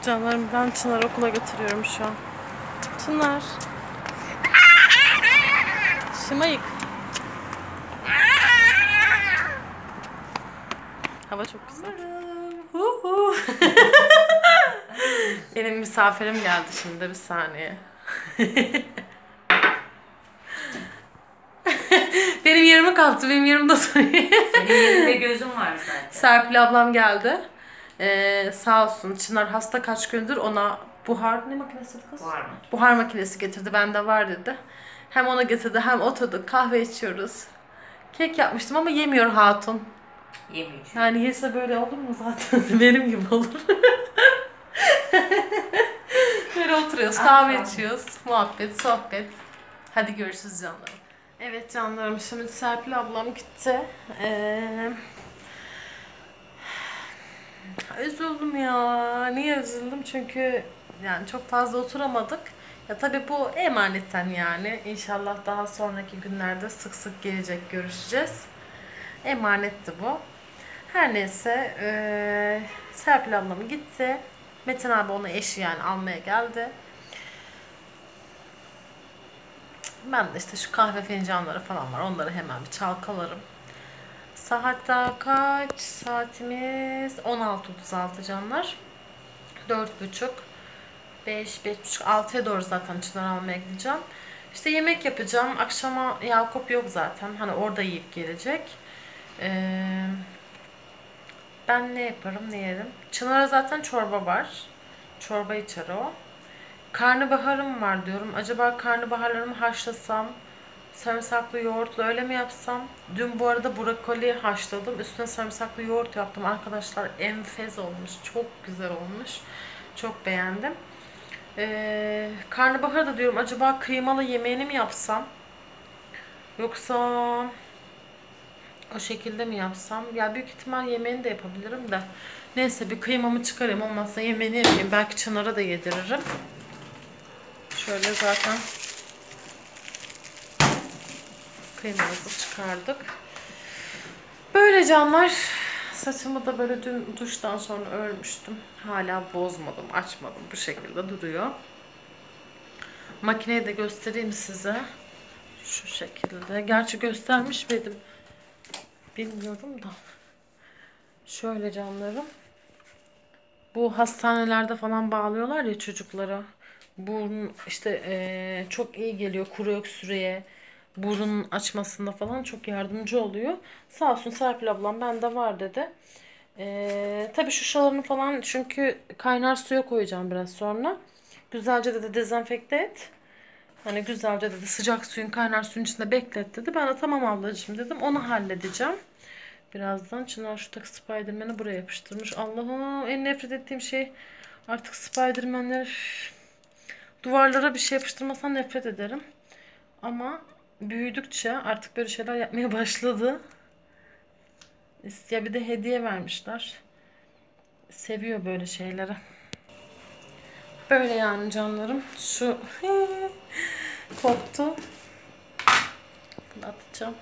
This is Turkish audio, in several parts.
Canlarım, ben Çınar'ı okula götürüyorum şu an. Çınar. Şımayık. Hava çok güzel. Benim misafirim geldi şimdi, bir saniye. Benim yerime kalktı, benim yerimde oturuyor. Senin yerinde gözüm var zaten. Serpil ablam geldi. Sağ olsun, Çınar hasta kaç gündür, ona buhar ne makinesi kız? Var mı? Buhar makinesi getirdi, bende var dedi. Hem ona getirdi hem oturduk kahve içiyoruz. Kek yapmıştım ama yemiyor hatun. Yemiyor. Yani yese böyle olur mu zaten? Benim gibi olur. Böyle oturuyoruz, kahve içiyoruz, muhabbet, sohbet. Hadi görüşürüz canlarım. Evet canlarım, şimdi Serpil ablam gitti. Üzüldüm ya. Niye üzüldüm? Çünkü yani çok fazla oturamadık. Ya tabii bu emanetten yani. İnşallah daha sonraki günlerde sık sık gelecek, görüşeceğiz. Emanetti bu. Her neyse Serpil ablam gitti. Metin abi onu eşi yani almaya geldi. Ben de işte şu kahve fincanları falan var. Onları hemen bir çalkalarım. Saat daha kaç? Saatimiz 16.36 canlar. 4.30, 5, 5.30, 6'ya doğru zaten Çınar almaya gideceğim. İşte yemek yapacağım. Akşama Yakup yok zaten. Hani orada yiyip gelecek. Ben ne yaparım, ne yerim? Çınar'a zaten çorba var. Çorba içer o. Karnabaharım var diyorum. Acaba karnabaharlarımı haşlasam, sarımsaklı yoğurtla öyle mi yapsam? Dün bu arada brokoli haşladım. Üstüne sarımsaklı yoğurt yaptım. Arkadaşlar enfes olmuş. Çok güzel olmuş. Çok beğendim. Karnabahar da diyorum, acaba kıymalı yemeğini mi yapsam? Yoksa o şekilde mi yapsam? Ya büyük ihtimal yemeğini de yapabilirim de. Neyse, bir kıymamı çıkarayım. Olmazsa yemeğini yapayım. Belki Çınar'a da yediririm. Şöyle zaten kıymamızı çıkardık. Böyle canlar. Saçımı da böyle dün duştan sonra örmüştüm. Hala bozmadım, açmadım. Bu şekilde duruyor. Makineyi de göstereyim size. Şu şekilde. Gerçi göstermiş miydim? Bilmiyorum da. Şöyle canlarım. Bu hastanelerde falan bağlıyorlar ya çocuklara. Burun işte çok iyi geliyor kuru öksürüğe. Burun açmasında falan çok yardımcı oluyor. Sağ olsun Serpil ablam bende var dedi. Tabii şu şalarını falan, çünkü kaynar suya koyacağım biraz sonra. Güzelce dedi dezenfekte et. Hani güzelce dedi sıcak suyun, kaynar suyun içinde beklet dedi. Ben de tamam ablacığım dedim. Onu halledeceğim. Birazdan Çınar şu tak Spiderman'i buraya yapıştırmış. Allah'ım, en nefret ettiğim şey artık Spiderman'ler. Duvarlara bir şey yapıştırmasan nefret ederim. Ama büyüdükçe artık böyle şeyler yapmaya başladı. Ya bir de hediye vermişler. Seviyor böyle şeyleri. Böyle yani canlarım. Şu koptu. Bunu atacağım.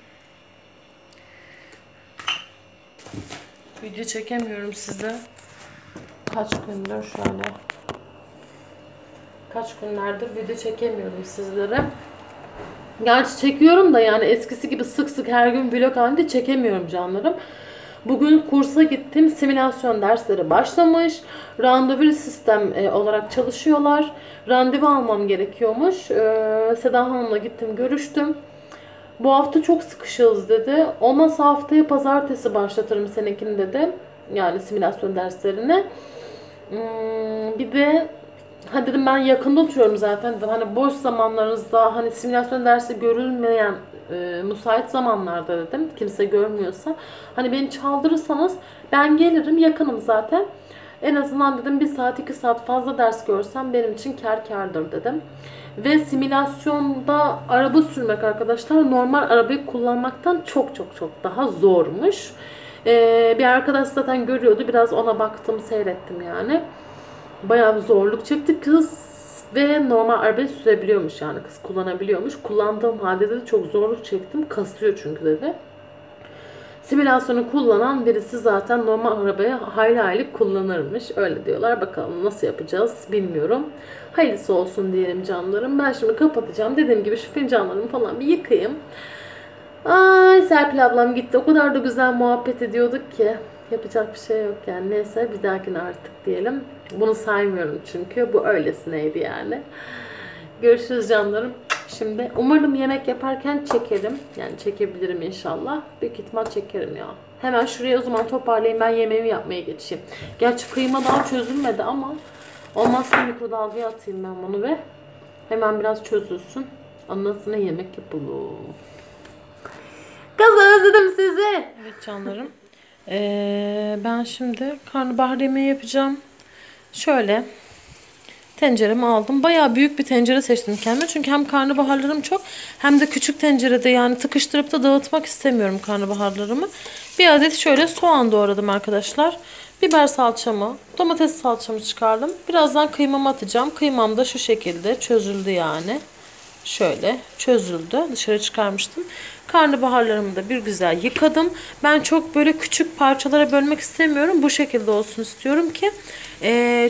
Video çekemiyorum size. Kaç gündür şöyle. Kaç günlerdir video çekemiyorum sizlere. Gerçi çekiyorum da yani eskisi gibi sık sık her gün vlog halinde çekemiyorum canlarım. Bugün kursa gittim. Simülasyon dersleri başlamış. Randevulu sistem olarak çalışıyorlar. Randevu almam gerekiyormuş. Seda Hanım'la gittim, görüştüm. Bu hafta çok sıkışığız dedi. Olmazsa haftaya pazartesi başlatırım seninkini dedi. Yani simülasyon derslerini. Bir de ha dedim, ben yakında oturuyorum zaten dedim. Hani boş zamanlarınızda, hani simülasyon dersi görülmeyen müsait zamanlarda dedim. Kimse görmüyorsa. Hani beni çaldırırsanız ben gelirim, yakınım zaten. En azından dedim 1 saat 2 saat fazla ders görsem benim için kârdır dedim. Ve simülasyonda araba sürmek arkadaşlar normal arabayı kullanmaktan çok daha zormuş. Bir arkadaş zaten görüyordu. Biraz ona baktım, seyrettim yani. Bayağı bir zorluk çekti kız ve normal arabayı sürebiliyormuş, yani kız kullanabiliyormuş. Kullandığım halde de çok zorluk çektim. Kasıyor çünkü dedi. Simülasyonu kullanan birisi zaten normal arabaya hayli hayli kullanırmış. Öyle diyorlar. Bakalım nasıl yapacağız bilmiyorum. Hayırlısı olsun diyelim canlarım. Ben şimdi kapatacağım. Dediğim gibi şu fincanlarımı falan bir yıkayayım. Ay Serpil ablam gitti. O kadar da güzel muhabbet ediyorduk ki. Yapacak bir şey yok yani. Neyse bir dahakine artık diyelim. Bunu saymıyorum çünkü. Bu öylesineydi yani. Görüşürüz canlarım. Şimdi umarım yemek yaparken çekerim. Yani çekebilirim inşallah. Büyük ihtimal çekerim ya. Hemen şuraya o zaman toparlayayım. Ben yemeğimi yapmaya geçeyim. Gerçi kıyma daha çözülmedi ama olmazsa mikrodalgaya atayım ben bunu ve hemen biraz çözülsün. Ondan sonra yemek yapalım. Kız özledim sizi. Evet canlarım. Ben şimdi karnabahar yemeği yapacağım. Şöyle tenceremi aldım. Bayağı büyük bir tencere seçtim kendime. Çünkü hem karnabaharlarım çok hem de küçük tencerede yani tıkıştırıp da dağıtmak istemiyorum karnabaharlarımı. Bir adet şöyle soğan doğradım arkadaşlar. Biber salçamı, domates salçamı çıkardım. Birazdan kıymamı atacağım. Kıymam da şu şekilde çözüldü yani. Şöyle çözüldü. Dışarı çıkarmıştım. Karnabaharlarımı da bir güzel yıkadım. Ben çok böyle küçük parçalara bölmek istemiyorum. Bu şekilde olsun istiyorum ki.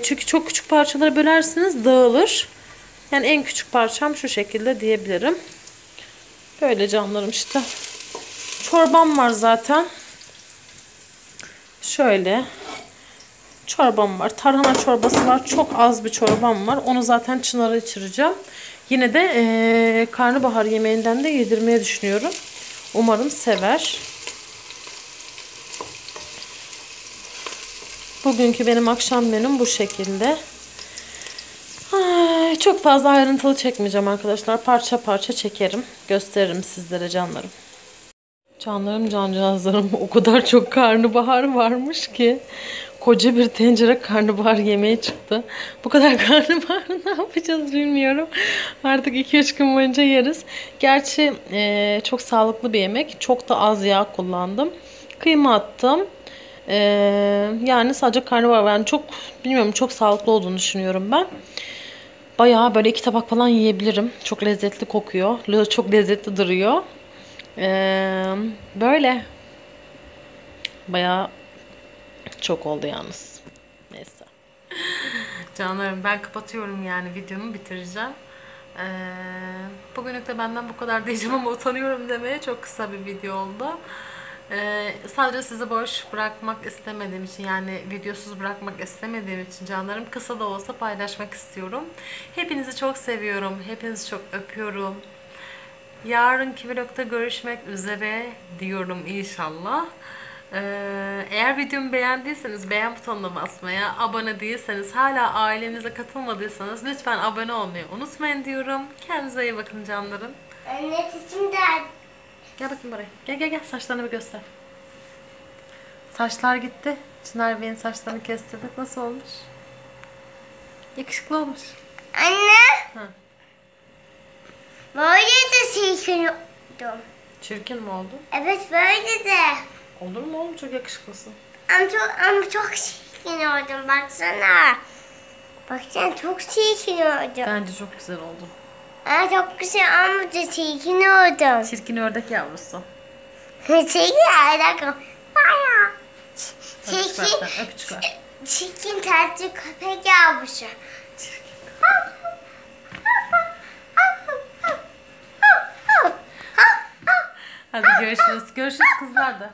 Çünkü çok küçük parçalara bölerseniz dağılır. Yani en küçük parçam şu şekilde diyebilirim. Böyle canlarım işte. Çorbam var zaten. Şöyle. Çorbam var. Tarhana çorbası var. Çok az bir çorbam var. Onu zaten Çınar'a içireceğim. Yine de karnabahar yemeğinden de yedirmeyi düşünüyorum. Umarım sever. Bugünkü benim akşam menüm bu şekilde. Ay, çok fazla ayrıntılı çekmeyeceğim arkadaşlar. Parça parça çekerim. Gösteririm sizlere canlarım. Canlarım cancağızlarım o kadar çok karnabahar varmış ki. Koca bir tencere karnabahar yemeği çıktı. Bu kadar karnabaharı ne yapacağız bilmiyorum. Artık 2-3 gün boyunca yeriz. Gerçi çok sağlıklı bir yemek. Çok da az yağ kullandım. Kıyma attım. Yani sadece karnabahar. Yani çok bilmiyorum çok sağlıklı olduğunu düşünüyorum ben. Bayağı böyle 2 tabak falan yiyebilirim. Çok lezzetli kokuyor. Çok lezzetli duruyor. Böyle. Bayağı çok oldu yalnız. Neyse. Canlarım ben kapatıyorum yani videomu bitireceğim. Bugünlük de benden bu kadar diyeceğim ama utanıyorum demeye çok kısa bir video oldu. Sadece sizi boş bırakmak istemediğim için yani videosuz bırakmak istemediğim için canlarım kısa da olsa paylaşmak istiyorum. Hepinizi çok seviyorum. Hepinizi çok öpüyorum. Yarınki vlogda görüşmek üzere diyorum inşallah. Eğer videomu beğendiyseniz beğen butonuna basmaya, abone değilseniz, hala ailemize katılmadıysanız lütfen abone olmayı unutmayın diyorum. Kendinize iyi bakın canlarım. Anne sesim de. Gel bakayım buraya. Gel gel gel saçlarını bir göster. Saçlar gitti. Çınar Bey'in saçlarını kestirdik. Nasıl olmuş? Yakışıklı olmuş. Anne. Ha. Böyle de çirkiniyordum. Çirkin mi oldu? Evet böyle de. Olur mu oğlum? Çok yakışıklısın. Ama çok çirkiniyordum baksana. Baksana çok çirkiniyordum. Bence çok güzel oldu. Çok güzel ama da çirkiniyordum. Çirkin ördek yavrusu. Çirkin alakam. Baya. Öpücük ver sen, öpücük ver. Çirkin tercih köpek yavrusu. Hadi görüşürüz. Görüşürüz kızlar da.